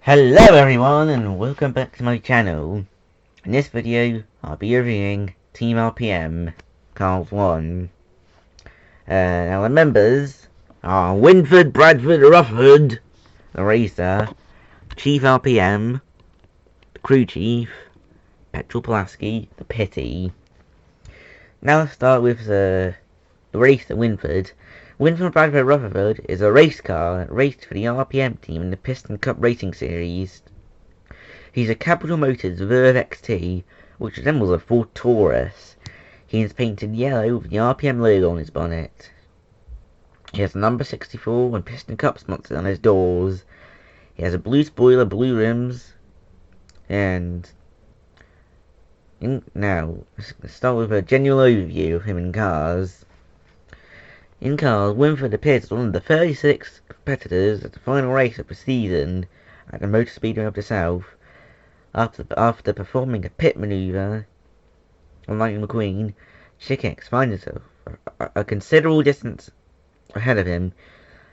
Hello everyone and welcome back to my channel. In this video I'll be reviewing Team RPM Cars 1. Now the members are Winford Bradford Rutherford, the racer, Chief RPM, the crew chief, Petrol Pulaski, the Pitty. Now let's start with the racer Winford. Winford Bradford Rutherford is a race car that raced for the RPM team in the Piston Cup Racing Series. He's a Capital Motors Verve XT, which resembles a Ford Taurus. He is painted yellow with the RPM logo on his bonnet. He has a number 64 and Piston Cup sponsors on his doors. He has a blue spoiler, blue rims, and now let's start with a general overview of him in cars. In cars, Winford appeared as one of the 36 competitors at the final race of the season at the Motor Speedway of the South. After performing a pit manoeuvre on Lightning McQueen, Chick-X finds himself a considerable distance ahead of him,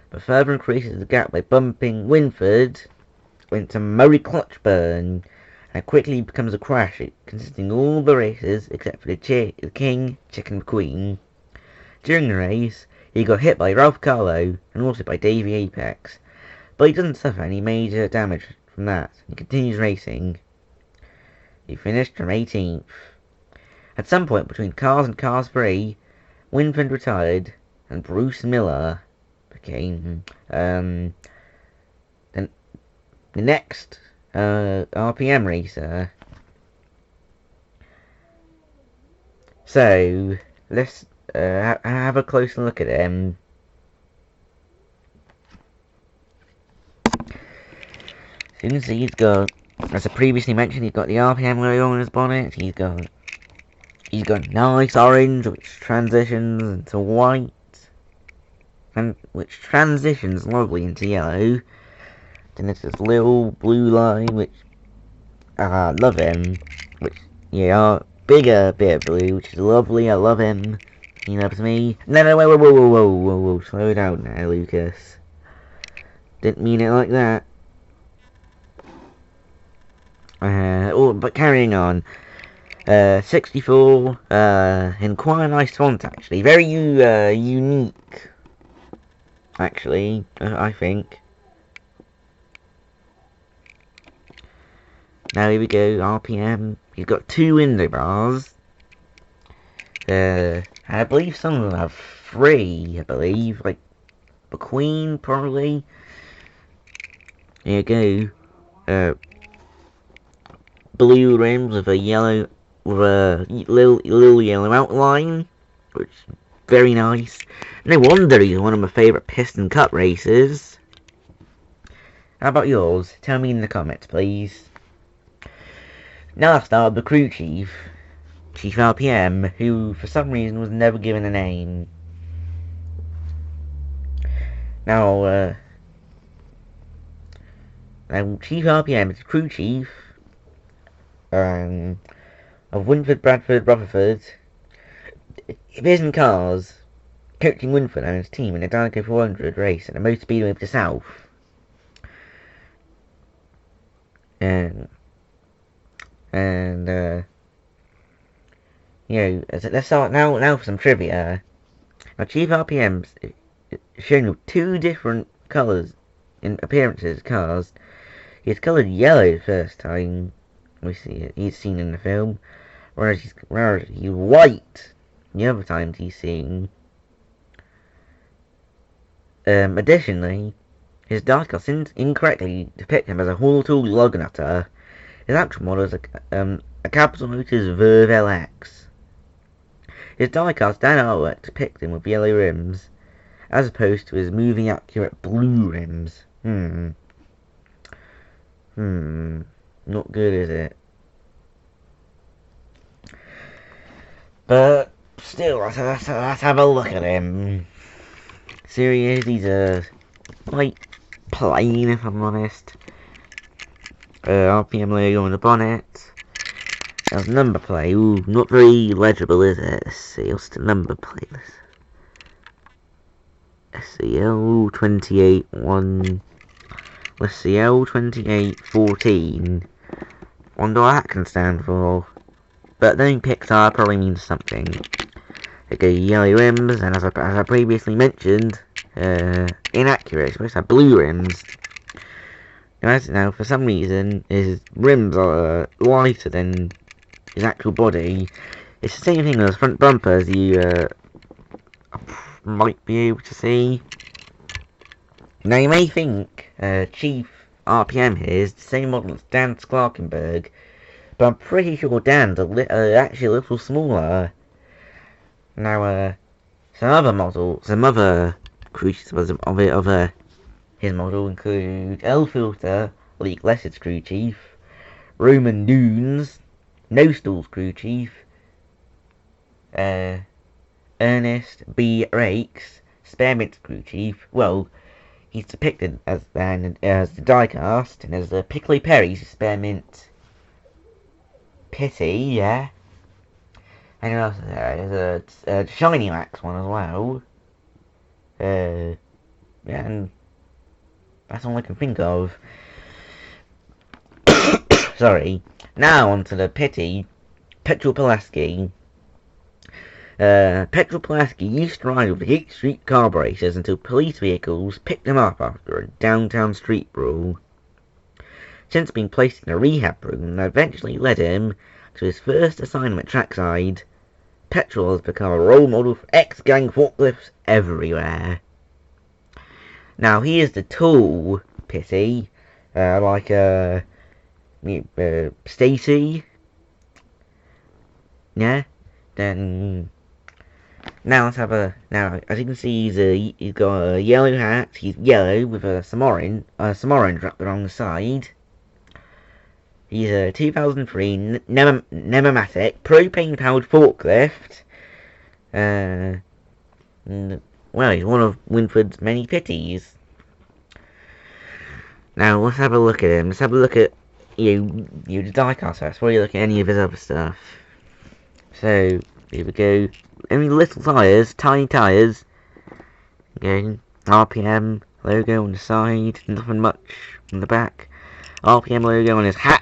but further increases the gap by bumping Winford into Murray clutch burn, and quickly becomes a crash consisting of all the races except for the King, Chick and McQueen. During the race, he got hit by Ralph Carlo and also by Davey Apex, but he doesn't suffer any major damage from that. He continues racing. He finished from 18th. At some point between Cars and Cars 3, Winford retired and Bruce Miller became the next RPM racer. So let's have a closer look at him. So you can see he's got, as I previously mentioned, he's got the RPM logo on his bonnet. He's got nice orange, which transitions into white, and which transitions lovely into yellow. Then there's this little blue line, which I love him. Which bigger bit of blue, which is lovely. I love him. He loves me. No, whoa, slow down now, Lucas. Didn't mean it like that. But carrying on. 64, in quite a nice font, actually. Very, unique, actually, I think. Now, here we go, RPM. He's got 2 window bars. I believe some of them have 3, like McQueen, probably. There you go. Blue rims with a yellow, with a little yellow outline, which is very nice. No wonder he's one of my favourite Piston Cup races. How about yours? Tell me in the comments, please. Now let's start with the crew chief. Chief RPM, who for some reason was never given a name. Now Chief RPM is the crew chief of Winford Bradford Rutherford. He appears in cars, coaching Winford and his team in a Dynamo 400 race at the Motor Speedway of the South. Let's start now for some trivia. Now, Chief RPM's shown with 2 different colours in appearances cars. He's coloured yellow the first time he's seen in the film, whereas he's white the other times he's seen. Additionally, his diecast incorrectly depict him as a Hall-Tool log nutter. His actual model is a Capital Motors Verve LX. His diecast and artwork depict him with yellow rims, as opposed to his movie accurate blue rims. Not good, is it? But still, let's have a look at him. Serious, he's quite plain, if I'm honest. RPM logo on the bonnet. There's number plate. Ooh, not very legible, is it? Let's see, what's the number plate? SCL 28 1 Let's see, L2814. Wonder what that can stand for. But then Pixar probably means something. Okay, yellow rims, and as I previously mentioned, inaccurate. It's supposed to have blue rims. Now, for some reason, his rims are lighter than his actual body. It's the same thing as front bumper, as you might be able to see. Now, you may think Chief RPM here is the same model as Dan Sklarkenberg, but I'm pretty sure Dan's actually a little smaller. Now, some other creatures of his model include L-Filter, Leak Lessed's crew chief, Roman Dunes, No Stall's crew chief, Ernest B. Rakes, Spearmint's crew chief. Well, he's depicted as the diecast, and as the Pickly Perry's Spearmint Pitty, yeah. And also there's a Shiny Wax one as well. Yeah, and that's all I can think of. Sorry. Now onto the Pitty, Petrol Pulaski. Petrol Pulaski used to ride with the Heat Street carburetors until police vehicles picked him up after a downtown street brawl. Since being placed in a rehab room that eventually led him to his first assignment trackside, Petrol has become a role model for ex-gang forklifts everywhere. Now, he is the tall Pitty, like Stacy. Yeah. Then now let's have now as you can see he's got a yellow hat. He's yellow with a Samorin wrapped around the side. He's a 2003 Nematic propane powered forklift. Well, he's one of Winford's many Pitties. Now let's have a look at him. Let's have a look at the diecast first before you look at any of his other stuff. So here we go. Only little tyres, tiny tyres. Okay, RPM logo on the side, nothing much on the back. RPM logo on his hat.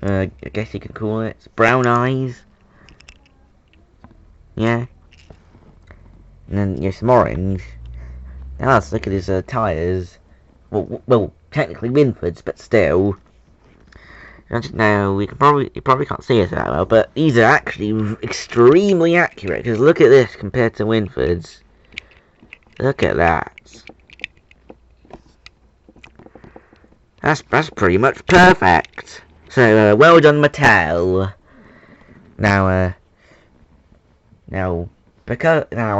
I guess you could call it. It's brown eyes. Yeah. And then some orange. Now let's look at his tyres. Well, technically Winford's, but still. Now you probably can't see it that well, but these are actually extremely accurate. Because look at this compared to Winford's. Look at that. That's pretty much perfect. So well done, Mattel. Now I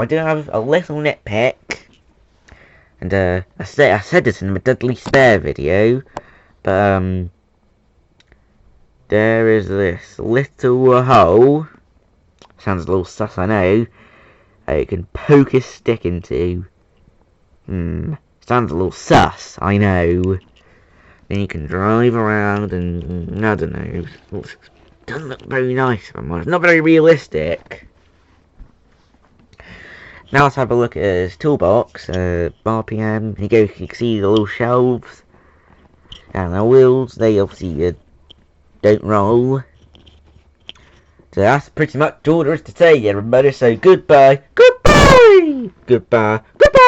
do have a little nitpick, and I said this in the Dudley Spare video, but there is this little hole. Sounds a little sus, I know. You can poke a stick into. Sounds a little sus, I know. Then you can drive around and I don't know. It doesn't look very nice, if I'm honest. Not very realistic. Now let's have a look at his toolbox. RPM. You can see the little shelves. And the wheels, they obviously don't roll. So that's pretty much all there is to say, everybody. So goodbye. Goodbye! Goodbye. Goodbye!